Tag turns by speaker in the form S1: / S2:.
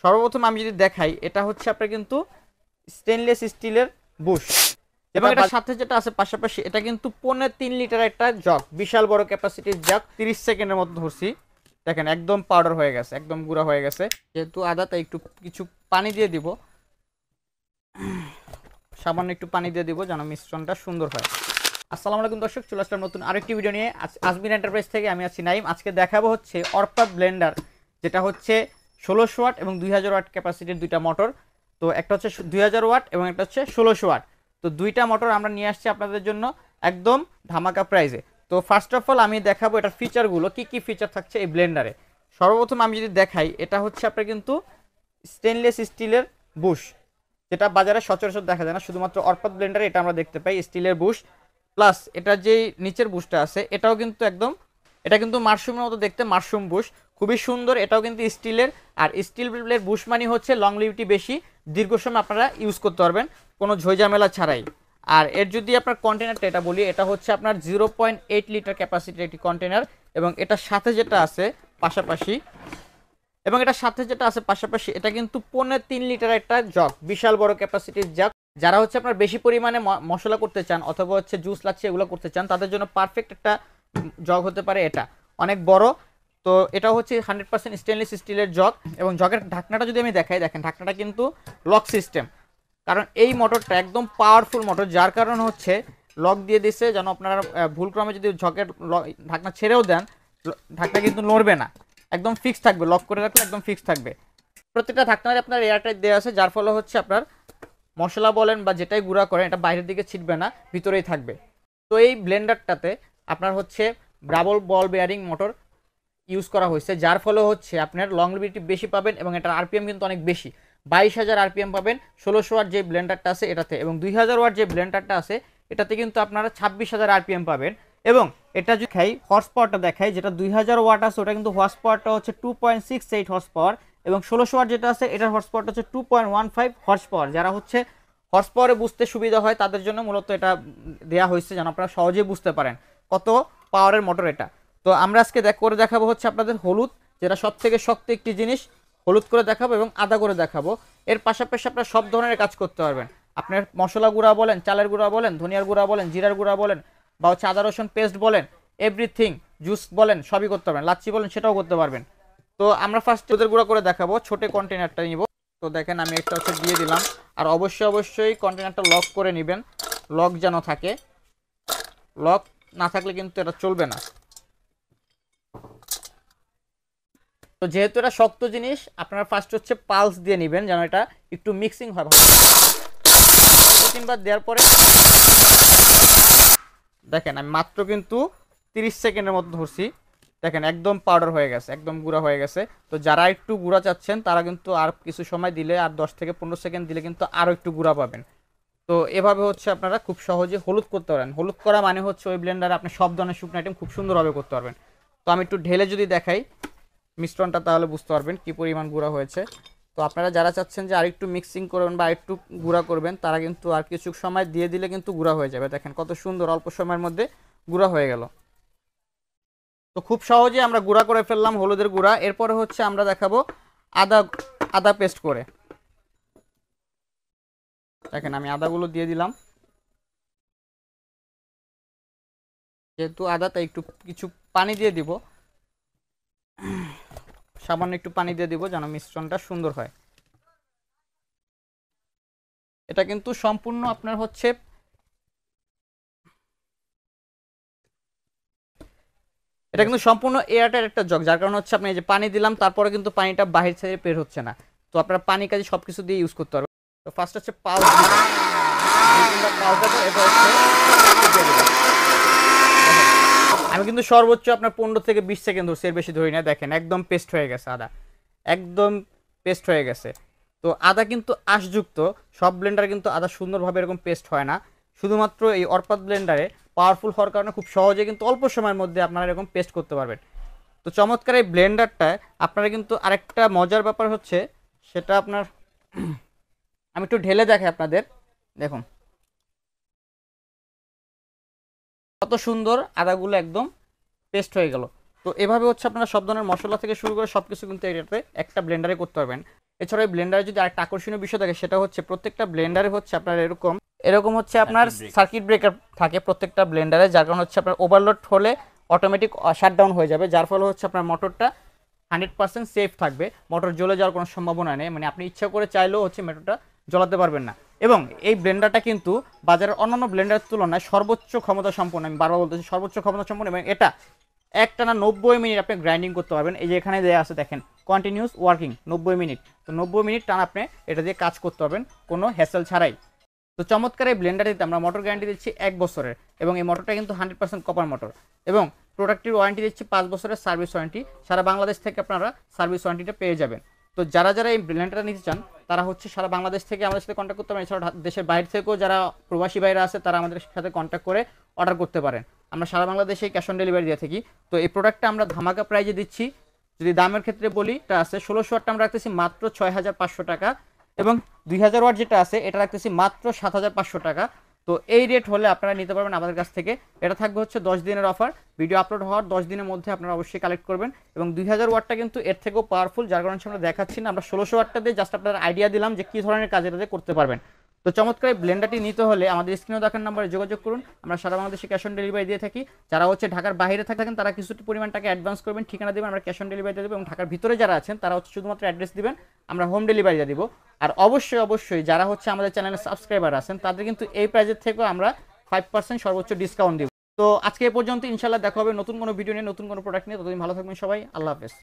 S1: সর্বপ্রথম আমি যদি দেখাই, এটা হচ্ছে আপনার কিন্তু স্টেনলেস স্টিলের বুশ, এবং এটার সাথে যেটা আছে পাশাপাশি এটা কিন্তু 3.5 লিটার একটা জগ, বিশাল বড় ক্যাপাসিটির জগ। 30 সেকেন্ডের মতো ধরছি, দেখেন একদম পাউডার হয়ে গেছে, একদম গুঁড়া হয়ে গেছে। যেহেতু আদা, তাই একটু কিছু পানি দিয়ে দিব, সামান্য একটু পানি দিয়ে দিব যেন মিশ্রণটা সুন্দর হয়। আসসালামু আলাইকুম দর্শক, চলে আসলাম নতুন আরেকটি ভিডিও নিয়ে। আজমির এন্টারপ্রাইজ থেকে আমি আছি নাইম। আজকে দেখাবো হচ্ছে অর্পাত ব্লেন্ডার, যেটা হচ্ছে 1600 ওয়াট এবং 2000 ওয়াট ক্যাপাসিটির দুইটা মোটর। তো একটা হচ্ছে 2000 ওয়াট এবং একটা হচ্ছে 1600 ওয়াট। তো দুইটা মোটর আমরা নিয়ে আসছি আপনাদের জন্য একদম ধামাকা প্রাইজে। তো ফার্স্ট অফ অল আমি দেখাবো এটার ফিচারগুলো, কি কি ফিচার থাকছে এই ব্লেন্ডারে। সর্বপ্রথম আমি যদি দেখাই, এটা হচ্ছে আপনার কিন্তু স্টেনলেস স্টিলের বুশ, যেটা বাজারে সচরাচর দেখা যায় না, শুধুমাত্র অর্পাত ব্লেন্ডারে এটা আমরা দেখতে পাই, স্টিলের বুশ। প্লাস এটা যেই নিচের বুশটা আছে এটাও কিন্তু একদম, এটা কিন্তু মাশরুমের মতো দেখতে, মাশরুম বুশ, খুবই সুন্দর। এটাও কিন্তু স্টিলের, আর স্টিলের বুশ মানে হচ্ছে লংলিভিটি বেশি, দীর্ঘ সময় আপনারা ইউজ করতে পারবেন কোনো ঝামেলা ছাড়াই। আর এর যদি আপনার কন্টেনারটা এটা বলি, এটা হচ্ছে আপনার 0.8 লিটার ক্যাপাসিটির একটি কন্টেনার, এবং এটার সাথে যেটা আছে পাশাপাশি এটা কিন্তু 3.5 লিটার একটা জগ, বিশাল বড় ক্যাপাসিটির জগ। যারা হচ্ছে আপনার বেশি পরিমাণে মশলা করতে চান অথবা হচ্ছে জুস লাচ্ছি এগুলো করতে চান, তাদের জন্য পারফেক্ট একটা জগ হতে পারে এটা, অনেক বড়। তো এটা হচ্ছে 100% স্টেনলেস স্টিলের জগ, এবং জগের ঢাকনাটা যদি আমি দেখাই, দেখেন ঢাকনাটা কিন্তু লক সিস্টেম, কারণ এই মোটরটা একদম পাওয়ারফুল মোটর, যার কারণ হচ্ছে লক দিয়ে দিচ্ছে যেন আপনারা ভুলক্রমে যদি জগের ঢাকনা ছেড়েও দেন, ঢাকনা কিন্তু নড়বে না, একদম ফিক্স থাকবে, লক করে রাখলে একদম ফিক্স থাকবে। প্রত্যেকটা ঢাকনায় আপনার এয়ারটাইট দেওয়া আছে, যার ফলে হচ্ছে আপনার মশলা বলেন বা যেটাই গুঁড়া করেন এটা বাইরের দিকে ছিটবে না, ভিতরেই থাকবে। তো এই ব্লেন্ডারটাতে আপনার হচ্ছে ডাবল বল বেয়ারিং মোটর ইউজ করা হয়েছে, যার ফলে হচ্ছে আপনার লংলিভিটি বেশি পাবেন, এবং এটার আরপিএম কিন্তু অনেক বেশি, 22,000 আরপিএম পাবেন 1600 ওয়াট যে ব্লেন্ডারটা আছে এটাতে, এবং 2000 ওয়াট যে ব্লেন্ডারটা আছে এটাতে কিন্তু আপনারা 26,000 আরপিএম পাবেন। এবং এটা যদি খাই হর্স পাওয়ারটা দেখাই, যেটা 2000 ওয়াট আছে ওটা কিন্তু হর্স পাওয়ারটা হচ্ছে 2.68 হর্স পাওয়ার, এবং 1600 ওয়াট যেটা আছে এটার হর্স পাওয়ারটা হচ্ছে 2.15 হর্স পাওয়ার। যারা হচ্ছে হর্স পাওয়ারে বুঝতে সুবিধা হয় তাদের জন্য মূলত এটা দেওয়া হয়েছে, যেন আপনারা সহজেই বুঝতে পারেন কত পাওয়ারের মোটর এটা। তো আমরা আজকে করে দেখাবো হচ্ছে আপনাদের হলুদ, যেটা সব থেকে শক্ত একটি জিনিস, হলুদ করে দেখাবো এবং আদা করে দেখাবো। এর পাশাপাশি আপনারা সব ধরনের কাজ করতে পারবেন, আপনার মশলা গুঁড়া বলেন, চালের গুঁড়া বলেন, ধনিয়ার গুঁড়া বলেন, জিরার গুঁড়া বলেন, বা হচ্ছে আদা রসুন পেস্ট বলেন, এভরিথিং, জুস বলেন, সবই করতে পারবেন, লাচ্ছি বলেন সেটাও করতে পারবেন। তো আমরা ফার্স্ট দুধের গুঁড়া করে দেখাবো, ছোট কন্টেনারটা নিব। তো দেখেন আমি একটা হচ্ছে দিয়ে দিলাম, আর অবশ্যই কন্টেনারটা লক করে নেবেন, লক যেন থাকে, লক না থাকলে কিন্তু এটা চলবে না। তো যেহেতু এটা শক্ত জিনিস, আপনারা ফার্স্ট হচ্ছে পালস দিয়ে নেবেন যেন এটা একটু মিক্সিং হয় ভালো। 2-3 বার দেওয়ার পরে দেখেন আমি মাত্র কিন্তু 30 সেকেন্ডের মতো ধরছি, দেখেন একদম পাউডার হয়ে গেছে, একদম গুঁড়া হয়ে গেছে। তো যারা একটু গুঁড়া চাচ্ছেন তারা কিন্তু আর কিছু সময় দিলে, আর 10 থেকে 15 সেকেন্ড দিলে কিন্তু আরও একটু গুঁড়া পাবেন। তো এভাবে হচ্ছে আপনারা খুব সহজে হলুদ করতে পারেন। হলুদ করা মানে হচ্ছে ওই ব্লেন্ডারে আপনি সব ধরনের শুকনো আইটেম খুব সুন্দরভাবে করতে পারবেন। তো আমি একটু ঢেলে যদি দেখাই মিশ্রণটা, তাহলে বুঝতে পারবেন কি পরিমাণ গুঁড়া হয়েছে। তো আপনারা যারা চাচ্ছেন যে আরেকটু মিক্সিং করবেন বা আরেকটু গুঁড়া করবেন, তারা কিন্তু আর কিছু সময় দিয়ে দিলে কিন্তু গুঁড়া হয়ে যাবে। দেখেন কত সুন্দর অল্প সময়ের মধ্যে গুঁড়া হয়ে গেল। তো খুব সহজে আমরা গুঁড়া করে ফেললাম হলুদের গুঁড়া। এরপরে হচ্ছে আমরা দেখাবো আদা, আদা পেস্ট করে। দেখেন আমি আদাগুলো দিয়ে দিলাম, যেহেতু আদা তাই একটু কিছু পানি দিয়ে দিব, সামান্য একটু পানি দিয়ে দিব যেন মিশ্রণটা সুন্দর হয়। এটা কিন্তু সম্পূর্ণ আপনার হচ্ছে এটা কিন্তু সম্পূর্ণ এয়ারটাইট একটা জগ, যার কারণে হচ্ছে আপনি এই যে পানি দিলাম তারপরে কিন্তু পানিটা বাহির থেকে বের হচ্ছে না। তো আপনার পানি কাজে সবকিছু দিয়ে ইউজ করতে পারবেন। তো ফার্স্ট হচ্ছে পালস দিবেন, আমি কিন্তু সর্বোচ্চ আপনার 15 থেকে 20 সেকেন্ড ধরছি, এর বেশি ধরি না। দেখেন একদম পেস্ট হয়ে গেছে আদা, একদম পেস্ট হয়ে গেছে। তো আদা কিন্তু আঁশযুক্ত, সব ব্লেন্ডারে কিন্তু আদা সুন্দরভাবে এরকম পেস্ট হয় না, শুধুমাত্র এই অর্পাত ব্লেন্ডারে পাওয়ারফুল হওয়ার কারণে খুব সহজে কিন্তু অল্প সময়ের মধ্যে আপনারা এরকম পেস্ট করতে পারবেন। তো চমৎকার এই ব্লেন্ডারটায় আপনারা কিন্তু আরেকটা মজার ব্যাপার হচ্ছে, সেটা আপনার আমি একটু ঢেলে দেখাই আপনাদের, দেখুন কত সুন্দর আদাগুলো একদম পেস্ট হয়ে গেল। তো এভাবে হচ্ছে আপনারা সব ধরনের মশলা থেকে শুরু করে সবকিছু কিন্তু এটাতে একটা ব্লেন্ডারে করতে পারবেন। এছাড়া এই ব্লেন্ডারে যদি আরেকটা আকর্ষণীয় বিষয় থাকে সেটা হচ্ছে প্রত্যেকটা ব্লেন্ডারে হচ্ছে আপনার এরকম হচ্ছে আপনার সার্কিট ব্রেকার থাকে প্রত্যেকটা ব্লেন্ডারে, যার কারণে হচ্ছে আপনার ওভারলোড হলে অটোমেটিক শাটডাউন হয়ে যাবে, যার ফলে হচ্ছে আপনার মোটরটা 100% সেফ থাকবে, মোটর জ্বলে যাওয়ার কোনো সম্ভাবনা নেই, মানে আপনি ইচ্ছা করে চাইলেও হচ্ছে মোটরটা জ্বলাতে পারবেন না। এবং এই ব্লেন্ডারটা কিন্তু বাজারের অন্যান্য ব্লেন্ডারের তুলনায় সর্বোচ্চ ক্ষমতা সম্পন্ন, আমি বারবার বলতেছি সর্বোচ্চ ক্ষমতা সম্পন্ন, এবং এটা একটানা 90 মিনিট আপনি গ্রাইন্ডিং করতে পারবেন। এই যে এখানে দেওয়া আছে দেখেন কন্টিনিউস ওয়ার্কিং 90 মিনিট, তো 90 মিনিট টানা আপনি এটা দিয়ে কাজ করতে পারবেন কোনো হ্যাসেল ছাড়াই। তো চমৎকার এই ব্লেন্ডারটিতে আমরা মোটর গ্যারান্টি দিচ্ছি 1 বছরের, এবং এই মোটরটা কিন্তু 100% কপার মোটর, এবং প্রোডাক্টের ওয়ারেন্টি দিচ্ছি 5 বছরের সার্ভিস ওয়ারেন্টি। সারা বাংলাদেশ থেকে আপনারা সার্ভিস ওয়ারেন্টিটা পেয়ে যাবেন। তো যারা যারা এই ব্লেন্ডারটা নিতে চান তারা হচ্ছে সারা বাংলাদেশ থেকে আমাদের সাথে কন্ট্যাক্ট করতে পারেন। এছাড়া দেশের বাইরে থেকেও যারা প্রবাসী ভাইরা আছে তারা আমাদের সাথে কন্ট্যাক্ট করে অর্ডার করতে পারেন। আমরা সারা বাংলাদেশে ক্যাশ অন ডেলিভারি দিয়ে থাকি। তো এই প্রোডাক্টটা আমরা ধামাকা প্রাইজে দিচ্ছি। যদি দামের ক্ষেত্রে বলি, এটা আছে 1600 ওয়াটটা আমরা রাখতেছি মাত্র 6500 টাকা, এবং 2000 ওয়াট যেটা আছে এটা রাখতেছি মাত্র 7500 টাকা। তো এই রেট হলে আপনারা নিতে পারবেন আমাদের কাছ থেকে। এটা থাকবে হচ্ছে 10 দিনের অফার, ভিডিও আপলোড হওয়ার 10 দিনের মধ্যে আপনারা অবশ্যই কালেক্ট করবেন। এবং 2000 ওয়াটটা কিন্তু এর থেকেও পাওয়ারফুল, যার কারণে আমরা দেখাচ্ছি না, আমরা 1600 ওয়াটটা দিয়ে জাস্ট আপনারা আইডিয়া দিলাম যে কী ধরনের কাজ এটাতে করতে পারবেন। তো চমৎকার এই ব্লেন্ডারটি নিতে হলে আমাদের স্ক্রিনে দেখার নাম্বারে যোগাযোগ করুন। আমরা সারা বাংলাদেশে ক্যাশ অন ডেলিভারি দিয়ে থাকি। যারা হচ্ছে ঢাকার বাইরে থাকেন তারা কিছু পরিমাণ টাকা অ্যাডভান্স করবেন, ঠিকানা দেবেন, আমরা ক্যাশ অন ডেলিভারি দিয়ে দেবো। এবং ঢাকার ভিতরে যারা আছেন তারা হচ্ছে শুধুমাত্র অ্যাড্রেস দিবেন, আমরা হোম ডেলিভারি দিয়ে দিব। আর অবশ্যই যারা হচ্ছে আমাদের চ্যানেলের সাবস্ক্রাইবার আছেন তাদের কিন্তু এই প্রাইজের থেকেও আমরা 5% সর্বোচ্চ ডিসকাউন্ট দিব। তো আজকে এই পর্যন্ত, ইনশাল্লাহ দেখা হবে নতুন কোনো ভিডিও নিয়ে, নতুন কোনো প্রোডাক্ট নিয়ে। ততদিন ভালো থাকবেন সবাই, আল্লাহ হাফেজ।